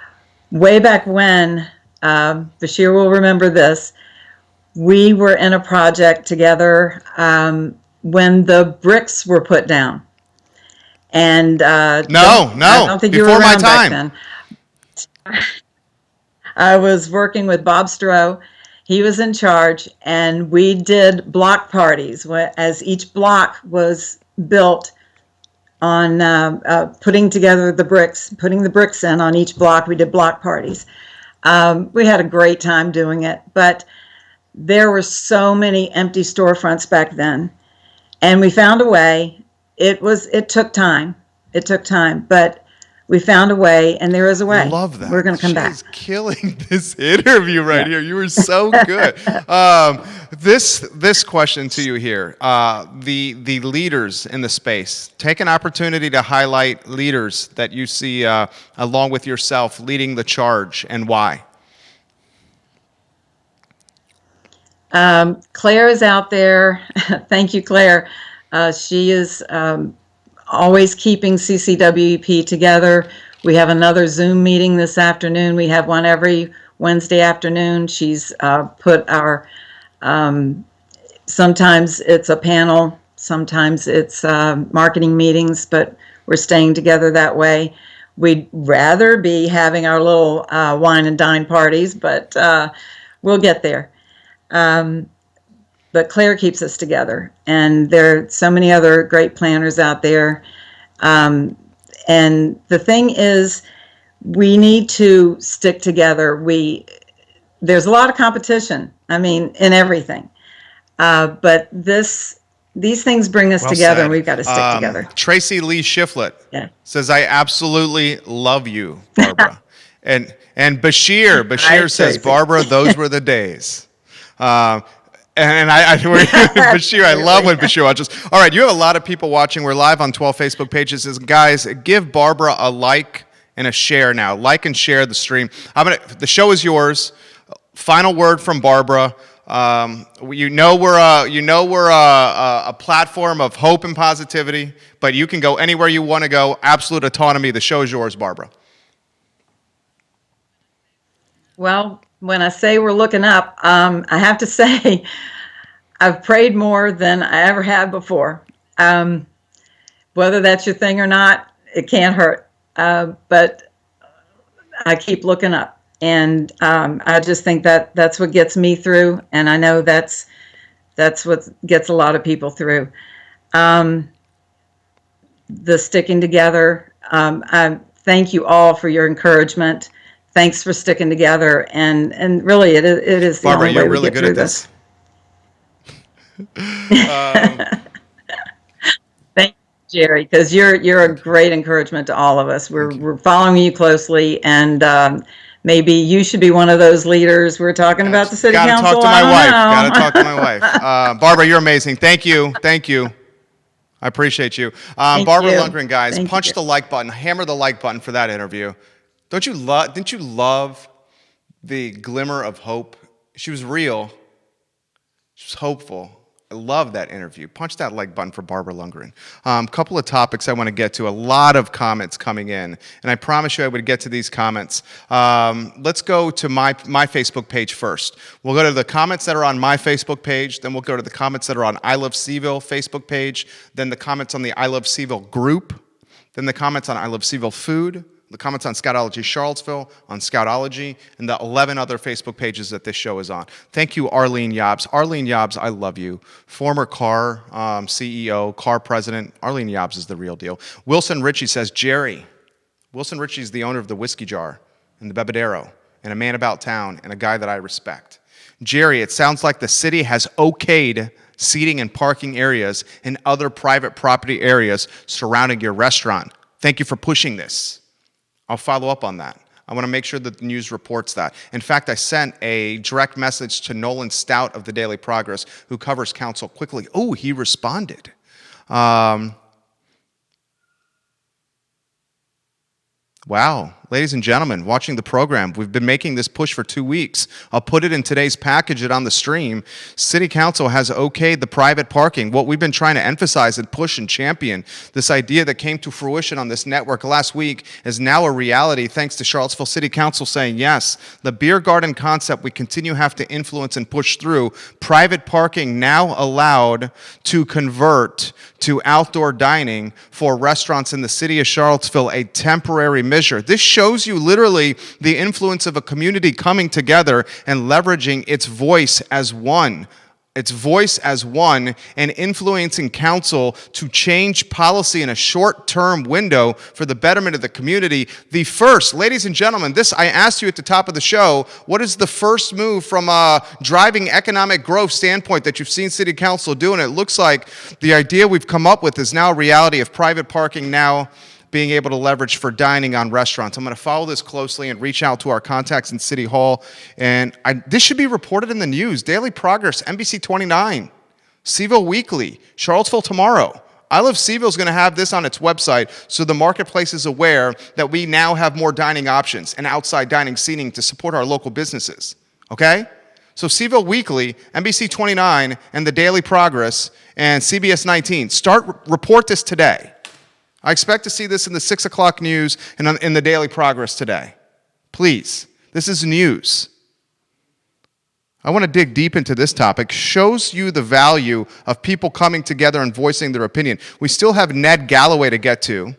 Way back when, Bashir will remember this, we were in a project together when the bricks were put down. And I don't think you were around back then. I was working with Bob Stroh. He was in charge, and we did block parties as each block was built on putting together the bricks, putting the bricks in on each block. We did block parties. We had a great time doing it, but there were so many empty storefronts back then, and we found a way. It took time. But we found a way, and there is a way. I love that. We're going to come back. She's killing this interview right here. You were so good. This question to you here: the leaders in the space. Take an opportunity to highlight leaders that you see along with yourself leading the charge, and why. Claire is out there. Thank you, Claire. She is always keeping CCWEP together. We have another Zoom meeting this afternoon. We have one every Wednesday afternoon. She's put our, sometimes it's a panel, sometimes it's marketing meetings, but we're staying together that way. We'd rather be having our little wine and dine parties, but we'll get there. But Claire keeps us together, and there are so many other great planners out there. And the thing is, we need to stick together. There's a lot of competition, in everything. But these things bring us together, and we've got to stick together. Tracy Lee Shiflett says, I absolutely love you, Barbara. and Bashir says, Barbara, those were the days. And Bashir, I love when Bashir watches. All right, you have a lot of people watching. We're live on 12 Facebook pages. Says, guys, give Barbara a like and a share now. Like and share the stream. The show is yours. Final word from Barbara. We're a platform of hope and positivity, but you can go anywhere you want to go. Absolute autonomy. The show is yours, Barbara. Well, when I say we're looking up, I have to say I've prayed more than I ever have before. Whether that's your thing or not, it can't hurt. But I keep looking up, and I just think that that's what gets me through, and I know that's what gets a lot of people through. Um, the sticking together. I thank you all for your encouragement. Thanks for sticking together, and really, it is the Barbara, only way you're we really get good through at this. Thank you, Jerry, because you're a great encouragement to all of us. We're following you closely, and maybe you should be one of those leaders. We're talking about the city Got to talk council. to I my don't wife. know. Got to talk to my wife. Barbara, you're amazing. Thank you. Thank you. I appreciate you. Thank Barbara you. Lundgren, guys, Thank punch you. the like button. Hammer the like button for that interview. Didn't you love the glimmer of hope? She was real. She was hopeful. I love that interview. Punch that like button for Barbara Lundgren. Couple of topics I want to get to. A lot of comments coming in, and I promise you I would get to these comments. Let's go to my Facebook page first. We'll go to the comments that are on my Facebook page, then we'll go to the comments that are on I Love CVille Facebook page, then the comments on the I Love CVille group, then the comments on I Love CVille Food, the comments on Scoutology Charlottesville, on Scoutology, and the 11 other Facebook pages that this show is on. Thank you, Arlene Yobbs. Arlene Yobbs, I love you. Former CAR CEO, CAR president. Arlene Yobbs is the real deal. Wilson Ritchie says, Jerry. Wilson Ritchie is the owner of the Whiskey Jar and the Bebedero, and a man about town, and a guy that I respect. Jerry, it sounds like the city has okayed seating and parking areas and other private property areas surrounding your restaurant. Thank you for pushing this. I'll follow up on that. I want to make sure that the news reports that. In fact, I sent a direct message to Nolan Stout of the Daily Progress, who covers council quickly. Oh, he responded. Wow. Ladies and gentlemen, watching the program, we've been making this push for 2 weeks. I'll put it in today's package it on the stream. City Council has okayed the private parking. What we've been trying to emphasize and push and champion, this idea that came to fruition on this network last week, is now a reality thanks to Charlottesville City Council saying, yes, the beer garden concept we continue to have to influence and push through. Private parking now allowed to convert to outdoor dining for restaurants in the city of Charlottesville, a temporary measure. This shows you literally the influence of a community coming together and leveraging its voice as one. Its voice as one, and influencing council to change policy in a short-term window for the betterment of the community. The first, ladies and gentlemen, this I asked you at the top of the show, what is the first move from a driving economic growth standpoint that you've seen City Council do? And it looks like the idea we've come up with is now a reality of private parking now being able to leverage for dining on restaurants. I'm going to follow this closely and reach out to our contacts in City Hall. And this should be reported in the news. Daily Progress, NBC 29, CVille Weekly, Charlottesville Tomorrow. I Love CVille is going to have this on its website so the marketplace is aware that we now have more dining options and outside dining seating to support our local businesses. Okay? So CVille Weekly, NBC 29, and the Daily Progress, and CBS 19. Report this today. I expect to see this in the 6 o'clock news and in the Daily Progress today. Please, this is news. I want to dig deep into this topic. Shows you the value of people coming together and voicing their opinion. We still have Ned Galloway to get to.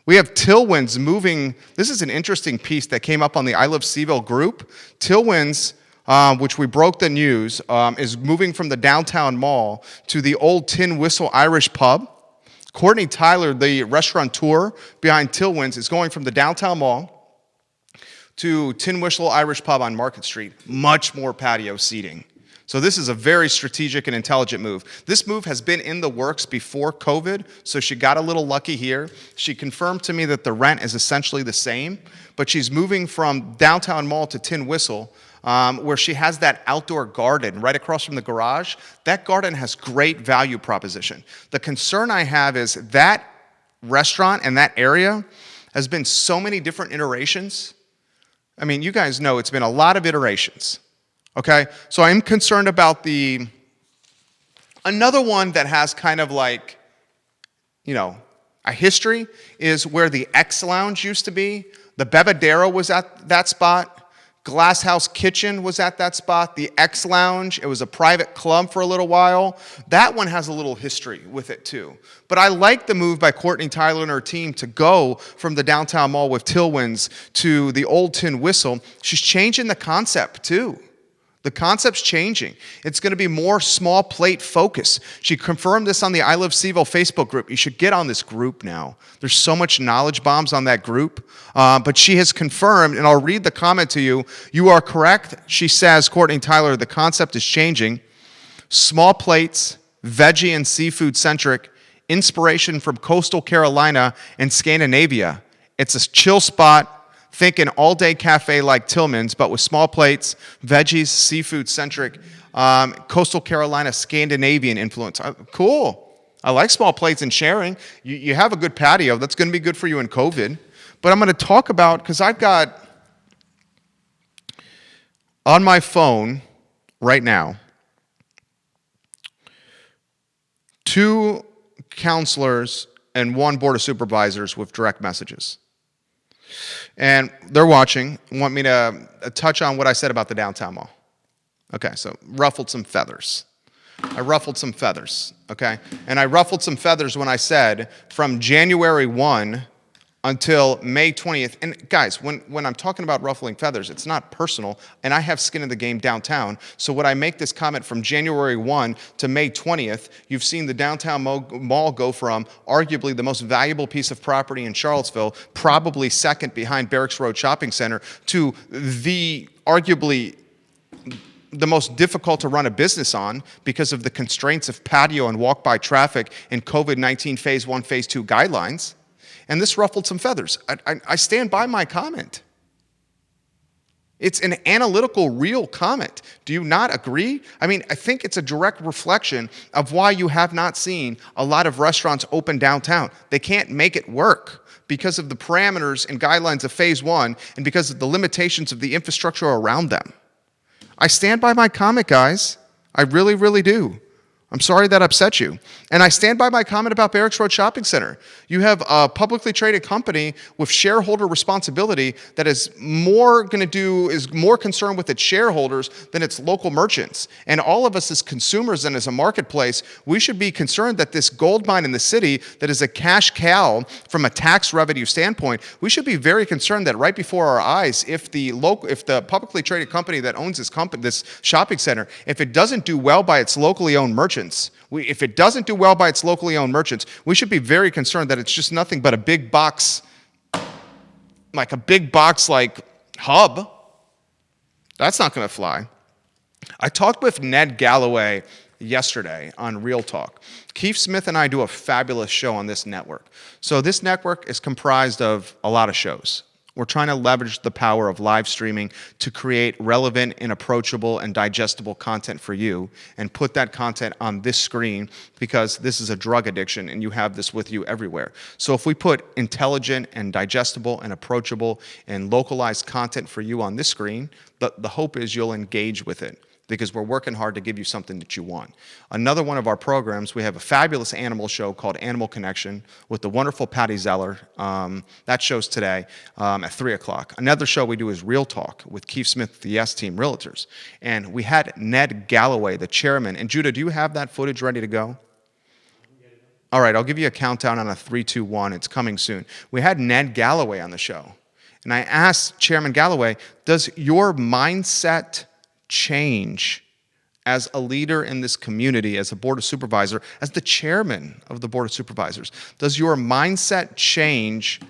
We have Tillwinds moving. This is an interesting piece that came up on the I Love CVille group. Tillwinds, which we broke the news, is moving from the downtown mall to the old Tin Whistle Irish pub. Courtney Tyler, the restaurateur behind Tillwinds, is going from the downtown mall to Tin Whistle Irish Pub on Market Street. Much more patio seating. So this is a very strategic and intelligent move. This move has been in the works before COVID, so she got a little lucky here. She confirmed to me that the rent is essentially the same, but she's moving from downtown mall to Tin Whistle, where she has that outdoor garden right across from the garage. That garden has great value proposition. The concern I have is that restaurant and that area has been so many different iterations. I mean, you guys know it's been a lot of iterations, okay? So I'm concerned about another one that has kind of like, a history is where the X Lounge used to be. The Bebedero was at that spot. Glass House Kitchen was at that spot. The X Lounge, it was a private club for a little while. That one has a little history with it too. But I like the move by Courtney Tyler and her team to go from the downtown mall with Tillwinds to the Old Tin Whistle. She's changing the concept too. The concept's changing. It's going to be more small plate focus. She confirmed this on the I Love CVille Facebook group. You should get on this group now. There's so much knowledge bombs on that group. But she has confirmed, and I'll read the comment to you. You are correct. She says, Courtney Tyler, the concept is changing. Small plates, veggie and seafood centric, inspiration from coastal Carolina and Scandinavia. It's a chill spot. Think an all-day cafe like Tillman's, but with small plates, veggies, seafood-centric, coastal Carolina, Scandinavian influence. Cool. I like small plates and sharing. You have a good patio. That's going to be good for you in COVID. But I'm going to talk about, because I've got on my phone right now 2 counselors and 1 board of supervisors with direct messages. And they're watching, want me to touch on what I said about the downtown mall. Okay, so ruffled some feathers. I ruffled some feathers, okay? And I ruffled some feathers when I said from January 1 until May 20th. And guys, when I'm talking about ruffling feathers, it's not personal, and I have skin in the game downtown. So when I make this comment from January 1 to May 20th, you've seen the downtown mall go from arguably the most valuable piece of property in Charlottesville, probably second behind Barracks Road Shopping Center, to the arguably the most difficult to run a business on because of the constraints of patio and walk-by traffic and COVID-19 Phase 1, Phase 2 guidelines. And this ruffled some feathers. I stand by my comment. It's an analytical, real comment. Do you not agree? I mean, I think it's a direct reflection of why you have not seen a lot of restaurants open downtown. They can't make it work because of the parameters and guidelines of Phase 1 and because of the limitations of the infrastructure around them. I stand by my comment, guys. I really, really do. I'm sorry that upset you. And I stand by my comment about Barracks Road Shopping Center. You have a publicly traded company with shareholder responsibility that is more concerned with its shareholders than its local merchants. And all of us as consumers and as a marketplace, we should be concerned that this gold mine in the city that is a cash cow from a tax revenue standpoint, we should be very concerned that right before our eyes, if the publicly traded company that owns this shopping center, if it doesn't do well by its locally owned merchants, if it doesn't do well by its locally owned merchants, we should be very concerned that it's just nothing but a big box like hub. That's not going to fly. I talked with Ned Galloway yesterday on Real Talk. Keith Smith and I do a fabulous show on this network. So this network is comprised of a lot of shows. We're trying to leverage the power of live streaming to create relevant and approachable and digestible content for you and put that content on this screen because this is a drug addiction and you have this with you everywhere. So if we put intelligent and digestible and approachable and localized content for you on this screen, the hope is you'll engage with it, because we're working hard to give you something that you want. Another one of our programs, we have a fabulous animal show called Animal Connection with the wonderful Patty Zeller. That show's today at 3 o'clock. Another show we do is Real Talk with Keith Smith, the S Team Realtors. And we had Ned Galloway, the chairman. And Judah, do you have that footage ready to go? All right, I'll give you a countdown on a 3, 2, 1. It's coming soon. We had Ned Galloway on the show. And I asked Chairman Galloway, does your mindset change as a leader in this community, as a board of supervisor, as the chairman of the board of supervisors? Does your mindset change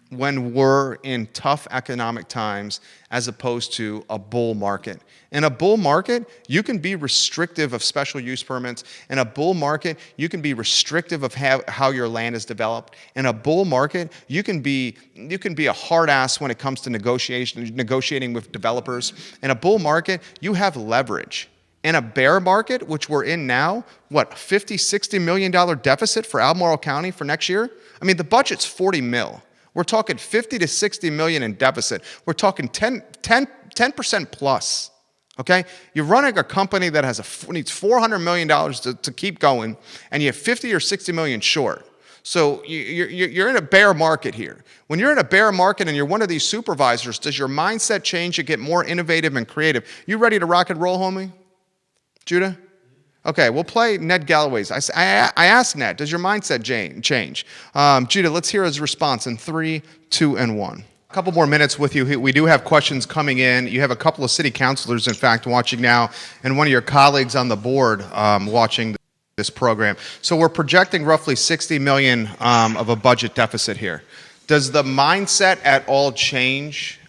when we're in tough economic times as opposed to a bull market? In a bull market, you can be restrictive of special use permits. In a bull market, you can be restrictive of how your land is developed. In a bull market, you can be a hard ass when it comes to negotiating with developers. In a bull market, you have leverage. In a bear market, which we're in now, $50-60 million deficit for Albemarle County for next year? I mean, the budget's $40 million. We're talking $50 to $60 million in deficit. We're talking 10% plus. Okay, you're running a company that needs $400 million to keep going, and you have $50 or $60 million short. So you're in a bear market here. When you're in a bear market and you're one of these supervisors, does your mindset change to get more innovative and creative? You ready to rock and roll, homie? Judah? Okay, we'll play Ned Galloway's. I asked Ned, does your mindset change? Judah, let's hear his response in 3, 2, and 1. A couple more minutes with you. We do have questions coming in. You have a couple of city councilors, in fact, watching now, and one of your colleagues on the board watching this program. So we're projecting roughly $60 million of a budget deficit here. Does the mindset at all change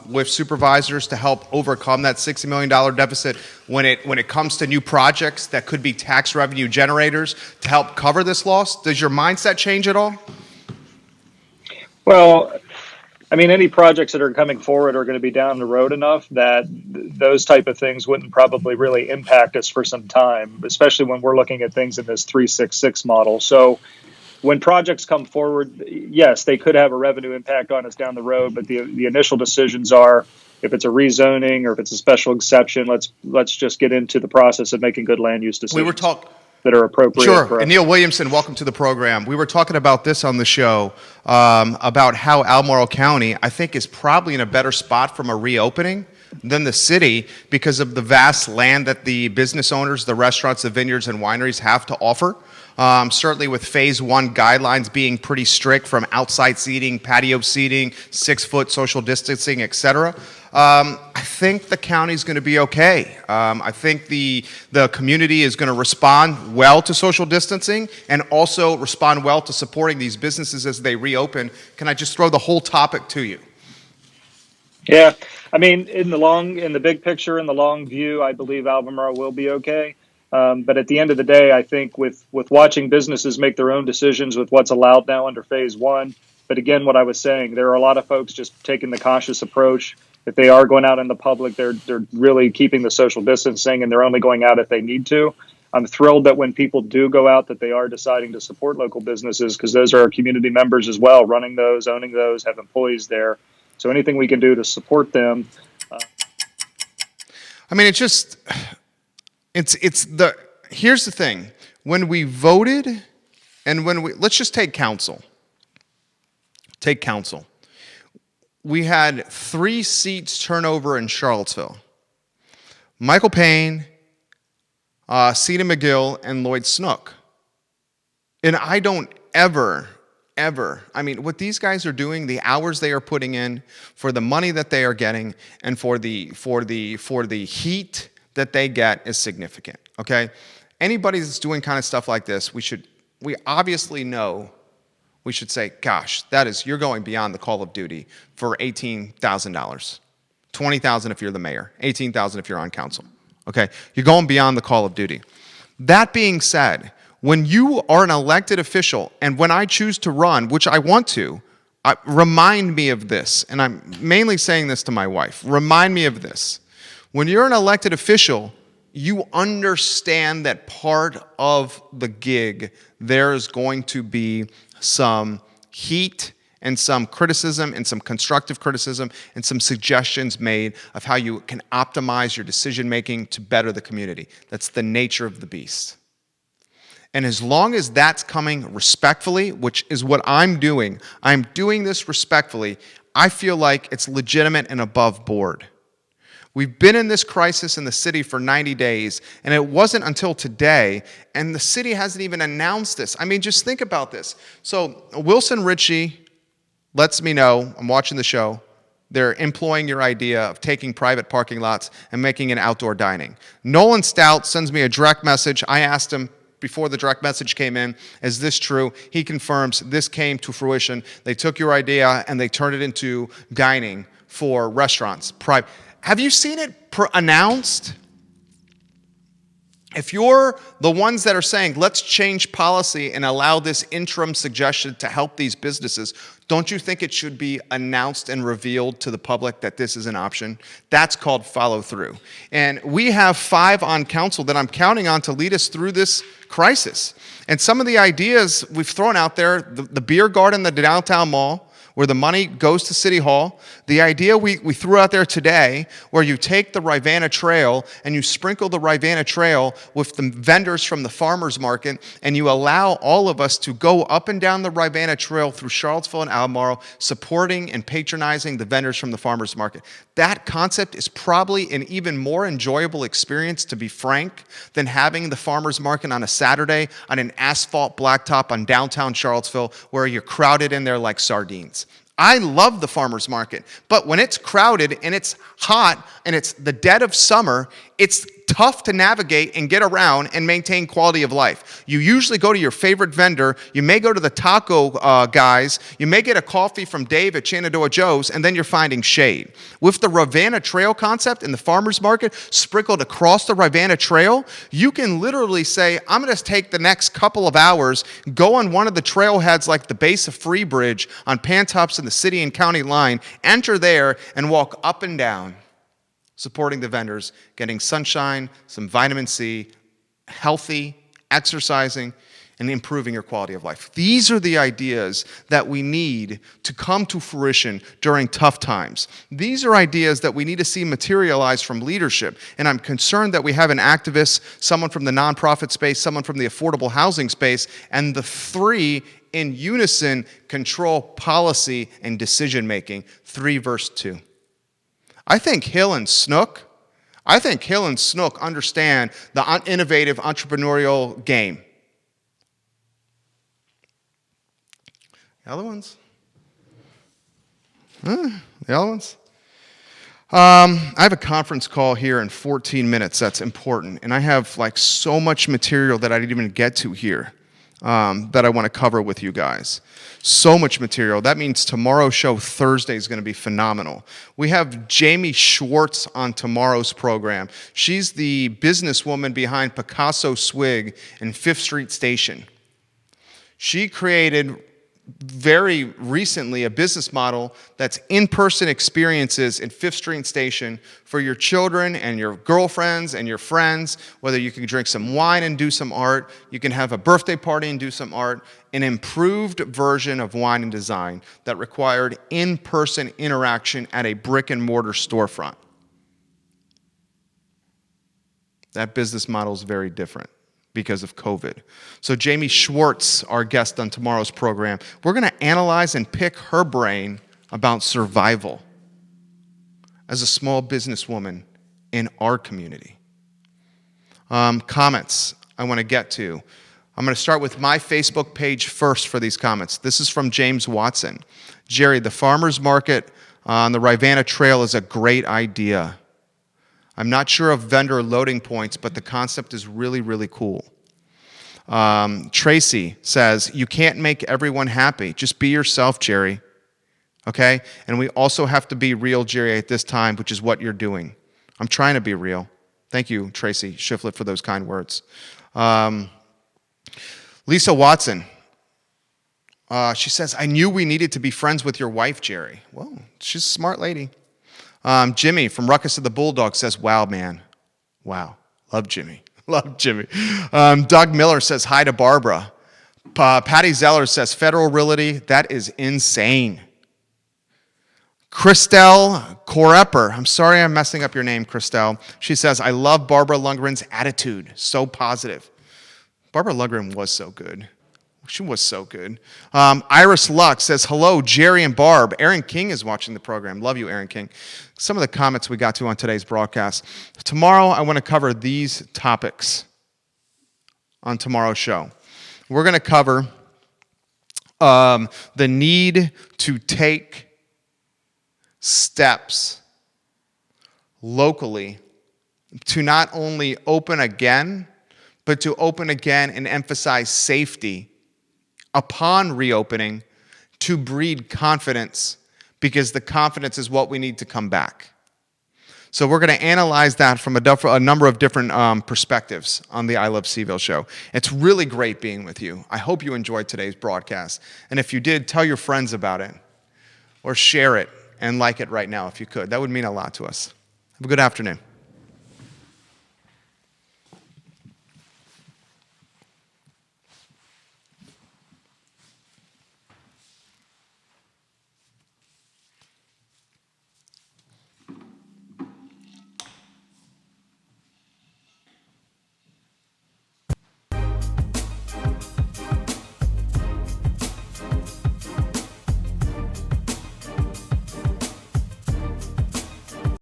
with supervisors to help overcome that $60 million deficit when it comes to new projects that could be tax revenue generators to help cover this loss? Does your mindset change at all? Well, I mean, any projects that are coming forward are going to be down the road enough that those type of things wouldn't probably really impact us for some time, especially when we're looking at things in this 366 model. So when projects come forward, yes, they could have a revenue impact on us down the road, but the initial decisions are, if it's a rezoning or if it's a special exception, let's just get into the process of making good land use decisions. That are appropriate. Sure. And Neil Williamson, welcome to the program. We were talking about this on the show, about how Albemarle County, I think, is probably in a better spot from a reopening than the city because of the vast land that the business owners, the restaurants, the vineyards, and wineries have to offer. Certainly with phase 1 guidelines being pretty strict from outside seating, patio seating, 6-foot social distancing, et cetera. I think the county's going to be okay. I think the community is going to respond well to social distancing and also respond well to supporting these businesses as they reopen. Can I just throw the whole topic to you? Yeah. I mean, in the big picture, in the long view, I believe Albemarle will be okay. But at the end of the day, I think with watching businesses make their own decisions with what's allowed now under phase 1. But again, what I was saying, there are a lot of folks just taking the cautious approach. If they are going out in the public, they're really keeping the social distancing and they're only going out if they need to. I'm thrilled that when people do go out that they are deciding to support local businesses because those are our community members as well, running those, owning those, have employees there. So anything we can do to support them. I mean, here's the thing. When we voted and let's just take council. Take council. We had 3 seats turnover in Charlottesville. Michael Payne, Cena McGill, and Lloyd Snook. And I don't ever, I mean, what these guys are doing, the hours they are putting in, for the money that they are getting, and for the heat that they get is significant, okay? Anybody that's doing kind of stuff like this, we obviously know, we should say, gosh, you're going beyond the call of duty for $18,000. $20,000 if you're the mayor, $18,000 if you're on council, okay? You're going beyond the call of duty. That being said, when you are an elected official, and when I choose to run, which I want to, remind me of this, and I'm mainly saying this to my wife, remind me of this. When you're an elected official, you understand that part of the gig, there's going to be some heat and some criticism and some constructive criticism and some suggestions made of how you can optimize your decision-making to better the community. That's the nature of the beast. And as long as that's coming respectfully, which is what I'm doing this respectfully, I feel like it's legitimate and above board. We've been in this crisis in the city for 90 days, and it wasn't until today, and the city hasn't even announced this. I mean, just think about this. So Wilson Ritchie lets me know, I'm watching the show, they're employing your idea of taking private parking lots and making it outdoor dining. Nolan Stout sends me a direct message. I asked him before the direct message came in, is this true? He confirms this came to fruition. They took your idea and they turned it into dining for restaurants. Have you seen it announced? If you're the ones that are saying, let's change policy and allow this interim suggestion to help these businesses, don't you think it should be announced and revealed to the public that this is an option? That's called follow through. And we have 5 on council that I'm counting on to lead us through this crisis. And some of the ideas we've thrown out there, the beer garden, the downtown mall, where the money goes to City Hall. The idea we threw out there today, where you take the Rivanna Trail and you sprinkle the Rivanna Trail with the vendors from the farmers market, and you allow all of us to go up and down the Rivanna Trail through Charlottesville and Albemarle, supporting and patronizing the vendors from the farmers market. That concept is probably an even more enjoyable experience, to be frank, than having the farmers market on a Saturday on an asphalt blacktop on downtown Charlottesville, where you're crowded in there like sardines. I love the farmers market, but when it's crowded and it's hot and it's the dead of summer, it's tough to navigate and get around and maintain quality of life. You usually go to your favorite vendor, you may go to the taco guys, you may get a coffee from Dave at Shenandoah Joe's, and then you're finding shade. With the Rivanna Trail concept in the farmers market sprinkled across the Rivanna Trail, you can literally say, I'm going to take the next couple of hours, go on one of the trailheads like the base of Free Bridge on Pantops in the city and county line, enter there and walk up and down, supporting the vendors, getting sunshine, some vitamin C, healthy, exercising, and improving your quality of life. These are the ideas that we need to come to fruition during tough times. These are ideas that we need to see materialize from leadership. And I'm concerned that we have an activist, someone from the nonprofit space, someone from the affordable housing space, and the three in unison control policy and decision making. 3 verse 2. I think Hill and Snook understand the innovative entrepreneurial game. The other ones? The other ones? I have a conference call here in 14 minutes that's important, and I have like so much material that I didn't even get to here that I want to cover with you guys. So much material. That means tomorrow's show, Thursday, is going to be phenomenal. We have Jamie Schwartz on tomorrow's program. She's the businesswoman behind Picasso Swig and Fifth Street Station. She created very recently a business model that's in-person experiences in Fifth Street Station for your children and your girlfriends and your friends, whether you can drink some wine and do some art, you can have a birthday party and do some art, an improved version of wine and design that required in-person interaction at a brick-and-mortar storefront. That business model is very different because of COVID. So Jamie Schwartz, our guest on tomorrow's program, we're going to analyze and pick her brain about survival as a small businesswoman in our community. Comments I want to get to. I'm going to start with my Facebook page first for these comments. This is from James Watson. Jerry, the farmers market on the Rivanna Trail is a great idea. I'm not sure of vendor loading points, but the concept is really, really cool. Tracy says, you can't make everyone happy. Just be yourself, Jerry. Okay? And we also have to be real, Jerry, at this time, which is what you're doing. I'm trying to be real. Thank you, Tracy Shiflett, for those kind words. Lisa Watson. She says, I knew we needed to be friends with your wife, Jerry. Well, she's a smart lady. Jimmy from Ruckus of the Bulldog says, wow, man. Wow. Love Jimmy. Love Jimmy. Doug Miller says, hi to Barbara. Patty Zeller says, Federal Realty, that is insane. Christelle Korepper. I'm sorry I'm messing up your name, Christelle. She says, I love Barbara Lundgren's attitude. So positive. Barbara Lundgren was so good. She was so good. Iris Luck says, hello, Jerry and Barb. Aaron King is watching the program. Love you, Aaron King. Some of the comments we got to on today's broadcast. Tomorrow, I want to cover these topics on tomorrow's show. We're going to cover the need to take steps locally to not only open again, but to open again and emphasize safety upon reopening to breed confidence, because the confidence is what we need to come back. So we're going to analyze that from a number of different perspectives on the I Love CVille show. It's really great being with you. I hope you enjoyed today's broadcast. And if you did, tell your friends about it or share it and like it right now if you could. That would mean a lot to us. Have a good afternoon.